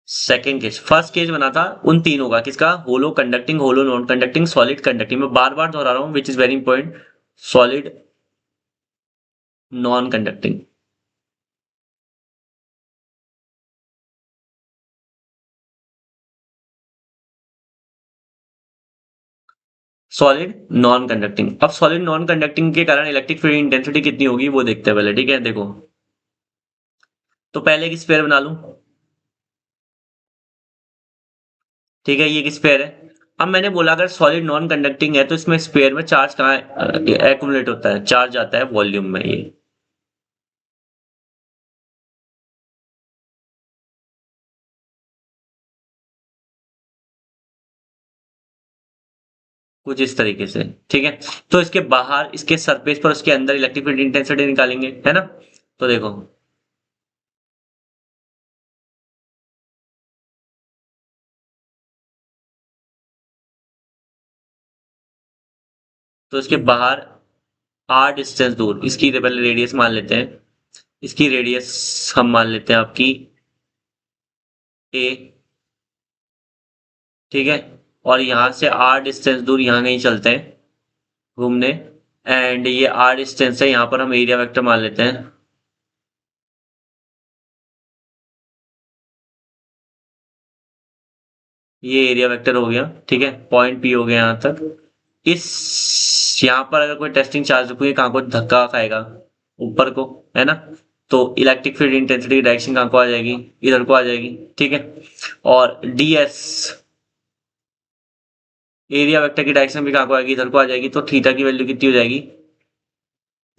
सेकेंड केस, फर्स्ट केस बना था उन तीनों का, किसका, होलो conducting, hollow non conducting, solid conducting. मैं बार बार दोहरा रहा हूं, विच is very important, solid non conducting, solid non conducting. अब सॉलिड नॉन कंडक्टिंग के कारण इलेक्ट्रिक फील्ड इंटेंसिटी कितनी होगी वो देखते हैं पहले, ठीक है। देखो तो पहले एक स्फीयर बना लूं। ठीक है, ये एक स्फीयर है। अब मैंने बोला अगर सॉलिड नॉन कंडक्टिंग है तो इसमें स्फीयर में चार्ज कहाँ एक्यूमुलेट होता है, चार्ज आता है वॉल्यूम में। ये कुछ इस तरीके से। ठीक है, तो इसके बाहर, इसके सरफेस पर, उसके अंदर इलेक्ट्रिक फील्ड इंटेंसिटी निकालेंगे, है ना। तो देखो, तो इसके बाहर आर डिस्टेंस दूर, इसकी पहले रेडियस मान लेते हैं। इसकी रेडियस हम मान लेते हैं आपकी ए। ठीक है, और यहां से आर डिस्टेंस दूर यहाँ कहीं चलते हैं घूमने। एंड ये आर डिस्टेंस है, यहाँ पर हम एरिया वेक्टर मान लेते हैं। ये एरिया वेक्टर हो गया। ठीक है, पॉइंट पी हो गया यहाँ तक। इस यहाँ पर अगर कोई टेस्टिंग चार्ज रखूंगे, कहाँ को धक्का खाएगा, ऊपर को, है ना। तो इलेक्ट्रिक फील्ड इंटेंसिटी की डायरेक्शन कहाँ को आ जाएगी, इधर को आ जाएगी। ठीक है, और डी एस एरिया वेक्टर की डायरेक्शन भी कहाँ को आएगी, इधर को आ जाएगी। तो थीटा की वैल्यू कितनी हो जाएगी,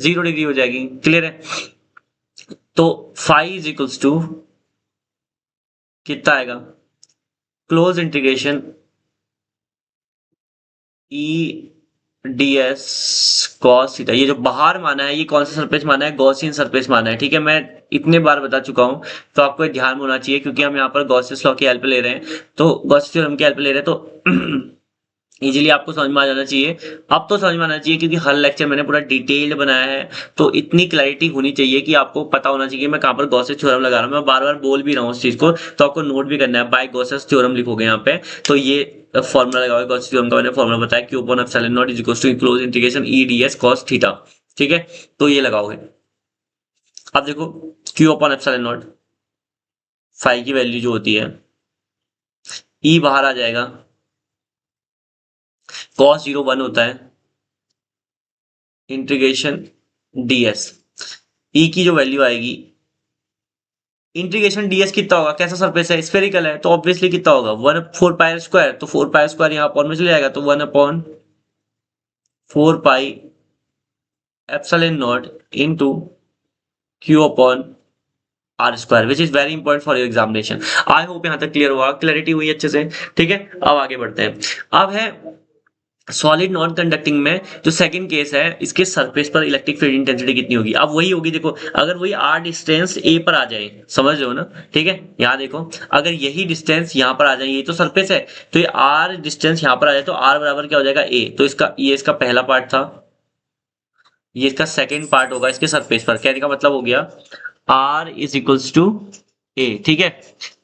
0 डिग्री हो जाएगी। क्लियर है। तो फाई इज इक्वल्स टू कितना आएगा, close integration E D S cos theta. ये जो बाहर माना है, ये कौन सा सरफेस माना है, गॉसियन सरफेस माना है। ठीक है, मैं इतने बार बता चुका हूं, तो आपको ये ध्यान में होना चाहिए, क्योंकि हम यहाँ पर गॉसियस लॉ की हेल्प ले रहे हैं। तो गॉसियस थ्योरम की हेल्प ले रहे हैं, तो इजीली आपको समझ में आ जाना चाहिए। अब तो समझ में आना चाहिए, क्योंकि हर लेक्चर मैंने पूरा डिटेल्ड बनाया है। तो इतनी क्लैरिटी होनी चाहिए कि आपको पता होना चाहिए कि मैं कहाँ पर गॉसियस थ्योरम लगा रहा हूँ। मैं बार बार बोल भी रहा हूँ उस चीज को, तो आपको नोट भी करना है। बाय गॉसियस थ्योरम लिखोगे यहाँ पे, तो ये फॉर्मूला लगाओगे गॉसियस थ्योरम का। मैंने फॉर्मूला बताया, Q upon epsilon not is equals to close integration E D S cos theta. ठीक है, तो ये लगाओगे। अब देखो, Q upon epsilon not, phi की वैल्यू जो होती है, ई बाहर आ जाएगा, कॉस 0 1 होता है, इंटीग्रेशन डीएस। ई की जो वैल्यू आएगी, इंटीग्रेशन डीएस कितना होगा, कैसा सरफेस है, स्फेरिकल है, तो ऑब्वियसली कितना होगा, 1/4 पाई स्क्वायर। तो 4 पाई स्क्वायर यहाँ अपॉन में चले जाएगा, तो 1/4 pi epsilon not into Q upon R square, which is very important for your examination. I hope यहाँ तक क्लियर हुआ, क्लैरिटी हुई अच्छे से। ठीक है, अब आगे बढ़ते हैं। अब है सॉलिड नॉन कंडक्टिंग में जो सेकंड केस है, इसके सरफेस पर इलेक्ट्रिक फील्ड इंटेंसिटी कितनी होगी। अब वही होगी, देखो, अगर वही आर डिस्टेंस ए पर आ जाए, समझ रहे हो ना। ठीक है, यहाँ देखो, अगर यही डिस्टेंस यहाँ पर आ जाए, ये तो सरफेस है, तो ये आर डिस्टेंस यहाँ पर आ जाए, तो आर बराबर क्या हो जाएगा, ए। तो इसका, ये इसका पहला पार्ट था, ये इसका सेकेंड पार्ट होगा इसके सरफेस पर। कहने का मतलब हो गया आर इज इक्वल्स टू ए। ठीक है,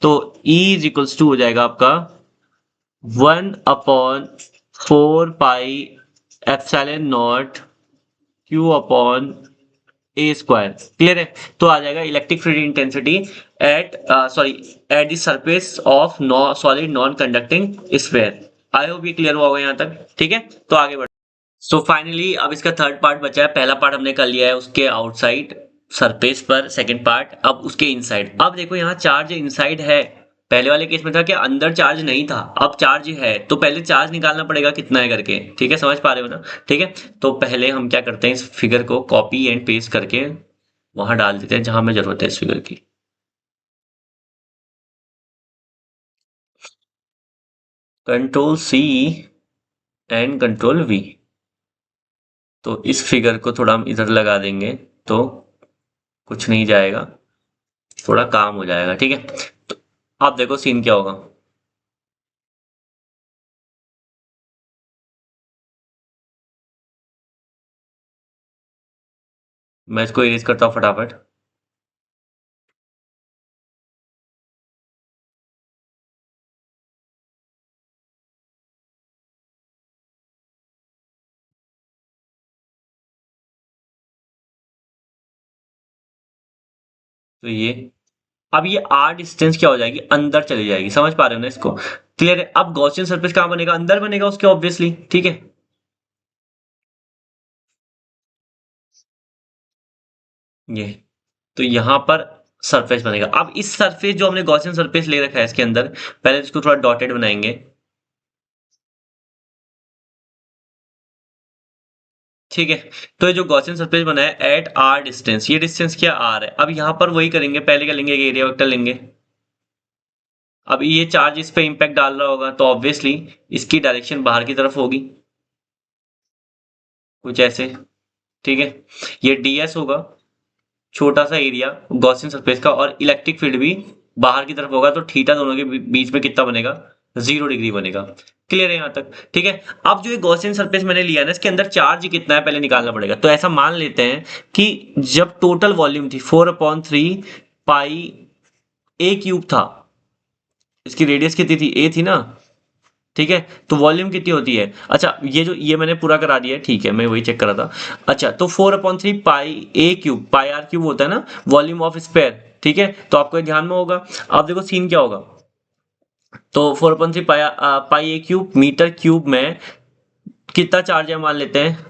तो ई इज इक्वल्स टू हो जाएगा आपका 1/4 pi epsilon not Q upon A square. Clear है। तो आ जाएगा electric field intensity eight sorry at the surface of solid non conducting sphere. I hope ये क्लियर हुआ होगा यहाँ तक। ठीक है, तो आगे बढ़। सो फाइनली अब इसका थर्ड पार्ट बचा है। पहला पार्ट हमने कर लिया है उसके आउटसाइड सरफेस पर, सेकंड पार्ट अब उसके इनसाइड। अब देखो यहाँ चार्ज इनसाइड है, पहले वाले केस में था कि अंदर चार्ज नहीं था, अब चार्ज है, तो पहले चार्ज निकालना पड़ेगा कितना है करके। ठीक है, समझ पा रहे हो ना। ठीक है, तो पहले हम क्या करते हैं, इस फिगर को कॉपी एंड पेस्ट करके वहां डाल देते हैं जहां हमें जरूरत है इस फिगर की। Control C and control V. तो इस फिगर को थोड़ा हम इधर लगा देंगे, तो कुछ नहीं जाएगा, थोड़ा काम हो जाएगा। ठीक है, तो आप देखो सीन क्या होगा। मैं इसको इरेज करता हूँ फटाफट। तो ये, अब ये आर डिस्टेंस क्या हो जाएगी, अंदर चली जाएगी। समझ पा रहे हो ना इसको। क्लियर है। अब गॉसियन सरफेस कहां बनेगा, अंदर बनेगा उसके, ऑब्वियसली। ठीक है, ये, तो यहां पर सरफेस बनेगा। अब इस सरफेस जो हमने गॉसियन सरफेस ले रखा है इसके अंदर, पहले इसको थोड़ा डॉटेड बनाएंगे। ठीक है, तो ये जो गॉसियन सरफेस बना है एट आर डिस्टेंस, ये डिस्टेंस क्या आर है। अब यहां पर वही करेंगे, पहले क्या लेंगे, एक एरिया वेक्टर लेंगे। अब ये चार्ज इस पे इंपैक्ट डाल रहा होगा तो ऑब्वियसली इसकी डायरेक्शन बाहर की तरफ होगी, कुछ ऐसे। ठीक है, ये ds होगा, छोटा सा एरिया गॉसियन सरफेस का, और इलेक्ट्रिक फील्ड भी बाहर की तरफ होगा, तो थीटा दोनों के बीच में कितना बनेगा, 0 डिग्री बनेगा। क्लियर है यहां तक? ठीक है, अब जो ये गॉसियन सरफेस मैंने लिया ना, इसके अंदर चार्ज कितना है पहले निकालना पड़ेगा। तो ऐसा मान लेते हैं कि जब टोटल वॉल्यूम थी 4/3 पाई ए क्यूब था, इसकी रेडियस कितनी थी, ए थी ना। ठीक है, तो वॉल्यूम कितनी होती है, अच्छा ये मैंने पूरा करा दिया है, ठीक है, मैं वही चेक कर रहा था। अच्छा, तो 4/3 पाई a cube, pi r cube होता है ना वॉल्यूम ऑफ स्फीयर। ठीक है, तो आपको ये ध्यान में होगा। अब देखो सीन क्या होगा, तो 4/3 पाई ए क्यूब मीटर क्यूब में कितना चार्ज है, मान लेते हैं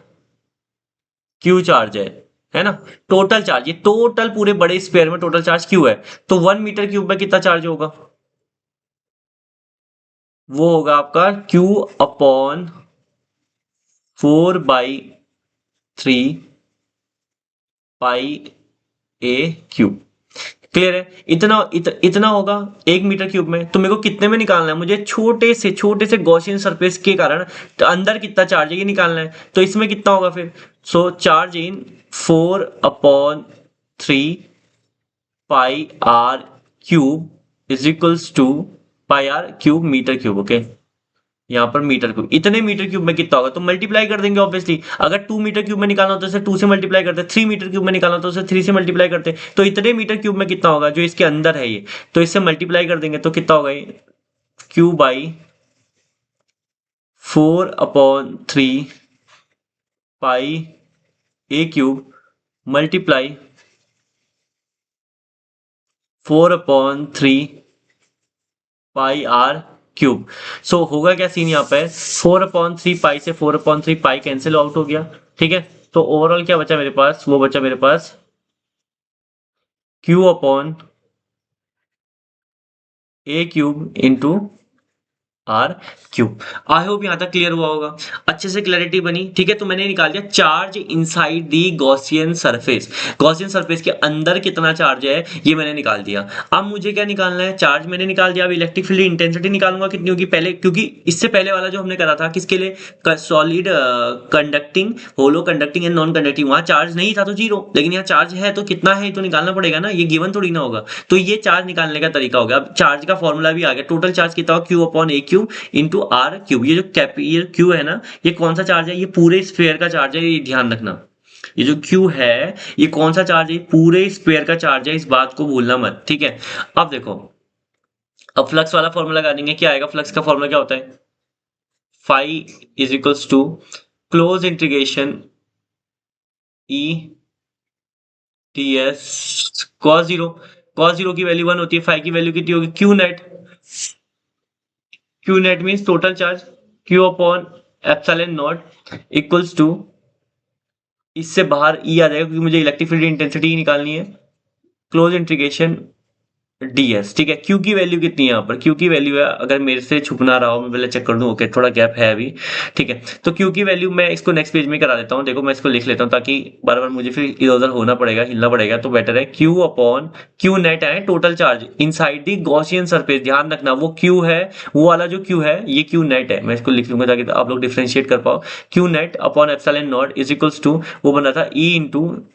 क्यू चार्ज है ना। टोटल चार्ज, ये टोटल पूरे बड़े स्फीयर में टोटल चार्ज क्यू है, तो 1 मीटर क्यूब में कितना चार्ज होगा, वो होगा आपका Q/4/3 pi a cube. Clear है, इतना होगा 1 मीटर क्यूब में। तो मेरे को कितने में निकालना है, मुझे छोटे से गॉसियन सरफेस के कारण तो अंदर कितना चार्ज है ये निकालना है। तो इसमें कितना होगा फिर, so charge in 4/3 pi r cube is equals to pi r cube metre cube. Okay, यहाँ पर मीटर क्यूब, इतने मीटर क्यूब में कितना होगा तो मल्टीप्लाई कर देंगे ऑब्वियसली। अगर 2 मीटर क्यूब में निकालना हो तो इसे 2 से मल्टीप्लाई करते, 3 मीटर क्यूब में निकालना हो तो उसे 3 से मल्टीप्लाई करते। तो इतने मीटर क्यूब में कितना होगा जो इसके अंदर है ये, तो इससे मल्टीप्लाई कर देंगे तो कितना होगा ये, Q/4/3 pi a cube multiply 4/3 pi r cube. So होगा क्या सीन यहाँ पे, 4/3 पाई से 4/3 पाई कैंसिल आउट हो गया। ठीक है, तो ओवरऑल क्या बचा मेरे पास, वो बचा मेरे पास Q/A cube into are cube. I hope यहां तक क्लियर हुआ होगा, अच्छे से क्लैरिटी बनी। ठीक है, तो मैंने निकाल दिया charge inside the Gaussian surface, Gaussian surface के अंदर कितना चार्ज है ये मैंने निकाल दिया। अब मुझे क्या निकालना है, चार्ज मैंने निकाल दिया। अब इलेक्ट्रिक फील्ड इंटेंसिटी निकालूंगा कितनी होगी पहले, क्योंकि इससे पहले वाला जो हमने करा था किसके लिए, solid conducting, hollow conducting and non conducting, वहां चार्ज नहीं था तो 0, लेकिन यहाँ चार्ज है तो कितना है तो निकालना पड़ेगा ना, ये गिवन थोड़ी ना होगा। तो ये चार्ज निकालने का तरीका हो गया। अब चार्ज का फॉर्मूला भी आ गया, टोटल चार्ज कितना होगा Q/A cube into are cube. ये जो ये क्यू है ना, ये कौन सा चार्ज है, ये पूरे स्फीयर का चार्ज है, ये ध्यान रखना। ये जो क्यू है ये कौन सा चार्ज है, पूरे स्फीयर का चार्ज है, इस बात को भूलना मत। ठीक है, अब देखो, अब फ्लक्स वाला फॉर्मूला लगा देंगे। क्या आएगा, फ्लक्स का फॉर्मूला क्या होता है, phi is equals to close integration E T S cos zero. Cos zero की वैल्यू 1 होती है, फाई की वैल्यू कितनी होगी, Q net. Q net means total charge, Q upon epsilon not equals to, इससे बाहर ई आ जाएगा क्योंकि मुझे इलेक्ट्रिक फील्ड इंटेंसिटी ही निकालनी है, क्लोज इंटीग्रेशन ds। ठीक है, क्यू की वैल्यू कितनी है यहाँ पर, क्यू की वैल्यू है, अगर मेरे से छुप ना रहा हो मैं पहले चेक कर दूं। ओके, थोड़ा गैप है अभी। ठीक है, तो क्यू की वैल्यू मैं इसको नेक्स्ट पेज में करा देता हूँ। देखो मैं इसको लिख लेता हूँ ताकि बार बार मुझे फिर इधर उधर होना पड़ेगा, हिलना पड़ेगा, तो बेटर है क्यू अपॉन क्यू नेट है total charge inside the Gaussian surface. ध्यान रखना वो क्यू है, वो वाला जो क्यू है ये क्यू नेट है, मैं इसको लिख लूंगा ताकि आप लोग डिफ्रेंशिएट कर पाओ। Q net upon epsilon not is equals to, वो बना था ई इंटू,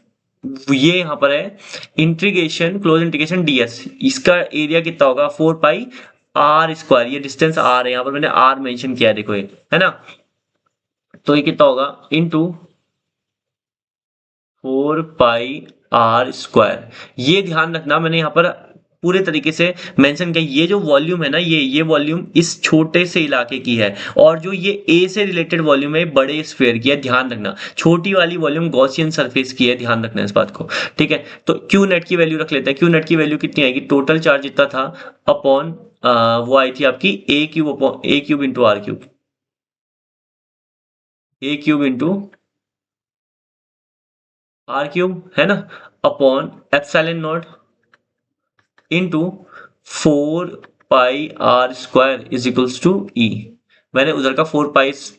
ये यहां पर है इंटीग्रेशन क्लोज इंटीग्रेशन ds, इसका एरिया कितना होगा 4 पाई r स्क्वायर, ये डिस्टेंस r है, यहां पर मैंने r मेंशन किया है, देखो ये है ना। तो ये कितना होगा इंटू 4 पाई r स्क्वायर। ये ध्यान रखना, मैंने यहाँ पर पूरे तरीके से मेंशन किया, ये जो वॉल्यूम है ना, ये वॉल्यूम इस छोटे से इलाके की है, और जो ये ए से रिलेटेड वॉल्यूम है बड़े स्फीयर की है, ध्यान रखना। छोटी वाली वॉल्यूम गॉसियन सरफेस की है, ध्यान रखना इस बात को। ठीक है, तो क्यू नेट की वैल्यू रख लेते हैं। क्यू नेट की वैल्यू कितनी आएगी, टोटल चार्ज इतना था अपॉन वो आई थी आपकी a cube upon a cube into are cube, a cube into are cube है ना, upon epsilon naught into 4πr² is equals to E. मैंने उधर का 4πr² इस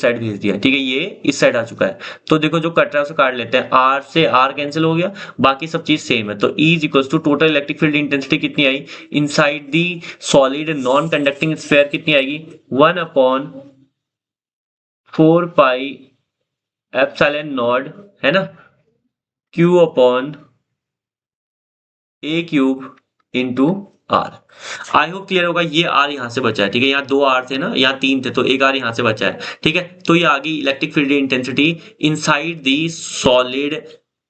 साइड भेज दिया, ठीक है, ये इस साइड आ चुका है। तो देखो जो कट रहा है उसे काट लेते हैं, r से r कैंसिल हो गया, बाकी सब चीज सेम है। तो E is equals to total electric field intensity कितनी आई inside the solid non conducting sphere, कितनी आएगी 1/4πε0 है ना, Q/a³ into r. I hope clear होगा। ये आर यहां से बचा है, ठीक है, यहाँ 2 आर थे ना, यहाँ 3 थे, तो एक आर यहां से बचा है, ठीक है। तो ये आ गई electric field intensity inside the solid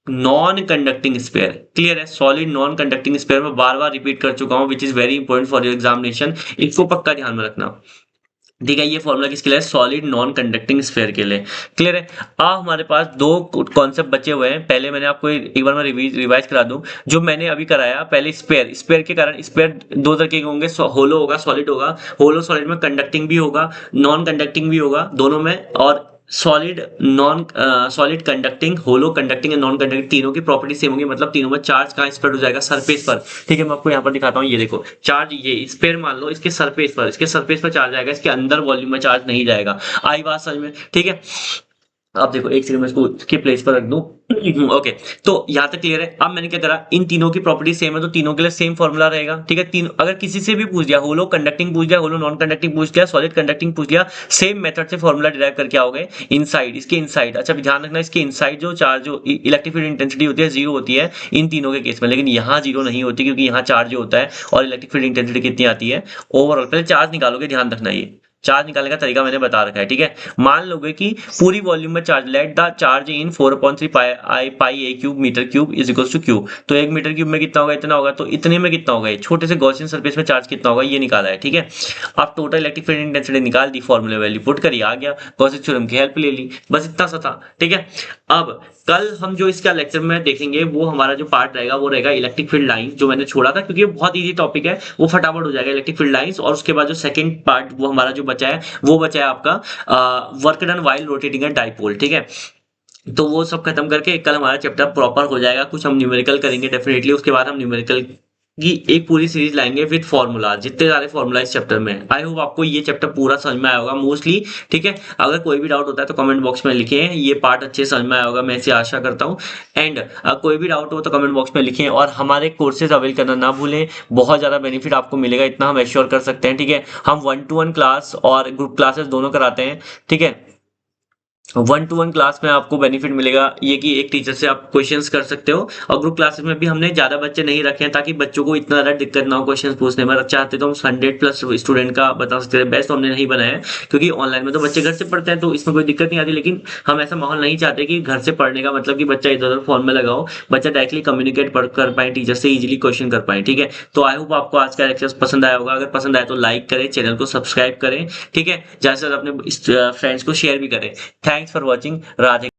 non conducting sphere. Clear है, सॉलिड नॉन कंडक्टिंग स्फीयर में बार बार रिपीट कर चुका हूं, विच is very important for your examination, इसको पक्का ध्यान में रखना, ठीक है। ये फॉर्मूला किसके लिए, सॉलिड नॉन कंडक्टिंग स्फीयर के लिए। क्लियर है। अब हमारे पास दो कॉन्सेप्ट बचे हुए हैं। पहले मैंने आपको एक बार मैं रिवाइज करा दूं, जो मैंने अभी कराया। पहले स्फीयर के कारण, स्फीयर दो तरह के होंगे, होलो होगा, सॉलिड होगा। होलो सॉलिड में कंडक्टिंग भी होगा, नॉन कंडक्टिंग भी होगा, दोनों में। और solid conducting, hollow conducting and non conducting, तीनों की प्रॉपर्टी सेम होगी, मतलब तीनों में चार्ज कहां स्प्रेड हो जाएगा, सरफेस पर, ठीक है। मैं आपको यहां पर दिखाता हूं, ये देखो चार्ज, ये स्फीयर मान लो, इसके सरफेस पर चार्ज आएगा, इसके अंदर वॉल्यूम में चार्ज नहीं जाएगा। आई बात समझ में, ठीक है। अब देखो एक सेकंड में इसको इसके प्लेस पर रख दूं, ओके। तो यहां तक क्लियर है। अब मैंने क्या करा, इन तीनों की प्रॉपर्टी सेम है, तो तीनों के लिए सेम फॉर्मूला रहेगा, ठीक है। तीनों, अगर किसी से भी पूछ दिया, होलो कंडक्टिंग पूछ दिया, होलो नॉन कंडक्टिंग पूछ दिया, सॉलिड कंडक्टिंग पूछ लिया, सेम मेथड से फॉर्मूला डिराइव करके आओगे। इनसाइड, इसके इनसाइड, अच्छा ध्यान रखना, इसके इनसाइड जो चार्ज, जो इलेक्ट्रिक फील्ड इंटेंसिटी होती है, जीरो होती है इन तीनों के केस में, लेकिन यहाँ जीरो नहीं होती, क्योंकि यहाँ चार्ज जो होता है। और इलेक्ट्रिक फील्ड इंटेंसिटी कितनी आती है ओवरऑल, पहले चार्ज निकालोगे, ध्यान रखना, ये चार्ज निकालने का तरीका मैंने बता रखा है, ठीक है। मान लोगे कि पूरी वॉल्यूम में charge, let the charge in 4/3πa³ metre cube is equals to Q. तो 1 मीटर क्यूब में कितना होगा, इतना होगा, तो इतने में कितना होगा, छोटे से गॉसियन सरफेस में चार्ज कितना होगा, ये निकाला है, ठीक है। अब टोटल इलेक्ट्रिक फील्ड इंटेंसिटी निकाल दी, फॉर्मूला वैल्यू पुट करी, आ गया, गॉसियन थ्योरम की हेल्प ले ली, बस इतना सा था, ठीक है। अब कल हम जो इसका लेक्चर में देखेंगे, वो हमारा जो पार्ट रहेगा वो रहेगा इलेक्ट्रिक फील्ड लाइन, जो मैंने छोड़ा था, क्योंकि ये बहुत इजी टॉपिक है, वो फटाफट हो जाएगा, इलेक्ट्रिक फील्ड लाइंस। और उसके बाद जो सेकंड पार्ट वो हमारा जो बचा है, वो बचा है आपका वर्क डन व्हाइल रोटेटिंग अ डाइपोल, ठीक है। तो वो सब खत्म करके कल हमारा चैप्टर प्रॉपर हो जाएगा। कुछ हम न्यूमेरिकल करेंगे डेफिनेटली, उसके बाद हम न्यूमेरिकल की एक पूरी सीरीज लाएंगे विद फॉर्मूला, जितने सारे फॉर्मूला इस चैप्टर में। आई होप आपको ये चैप्टर पूरा समझ में आया होगा मोस्टली, ठीक है। अगर कोई भी डाउट होता है तो कमेंट बॉक्स में लिखें, ये पार्ट अच्छे समझ में आया होगा, मैं इसे आशा करता हूँ। एंड कोई भी डाउट हो तो कमेंट बॉक्स में लिखें, और हमारे कोर्सेज अवेल करना ना भूलें, बहुत ज़्यादा बेनिफिट आपको मिलेगा, इतना हम एश्योर कर सकते हैं, ठीक है। हम 1-to-1 क्लास और ग्रुप क्लासेस दोनों कराते हैं, ठीक है। 1-to-1 क्लास में आपको बेनिफिट मिलेगा ये कि एक टीचर से आप क्वेश्चंस कर सकते हो, और ग्रुप क्लासेस में भी हमने ज्यादा बच्चे नहीं रखे हैं, ताकि बच्चों को इतना ज्यादा दिक्कत ना हो क्वेश्चंस पूछने में। चाहते तो हम 100+ स्टूडेंट का बता सकते हैं, बेस्ट हमने नहीं बनाया है, क्योंकि ऑनलाइन में तो बच्चे घर से पढ़ते हैं, तो इसमें कोई दिक्कत नहीं आती। लेकिन हम ऐसा माहौल नहीं चाहते कि घर से पढ़ने का मतलब कि बच्चा इधर उधर फोन में लगाओ, बच्चा डायरेक्टली कम्युनिकेट कर पाए टीचर से, इजिली क्वेश्चन कर पाए, ठीक है। तो आई होप आपको आज का लेक्चर पसंद आया होगा। अगर पसंद आया तो लाइक करें, चैनल को सब्सक्राइब करें, ठीक है, ज्यादा से ज्यादा अपने फ्रेंड्स को शेयर भी करें। Thanks for watching. राधे।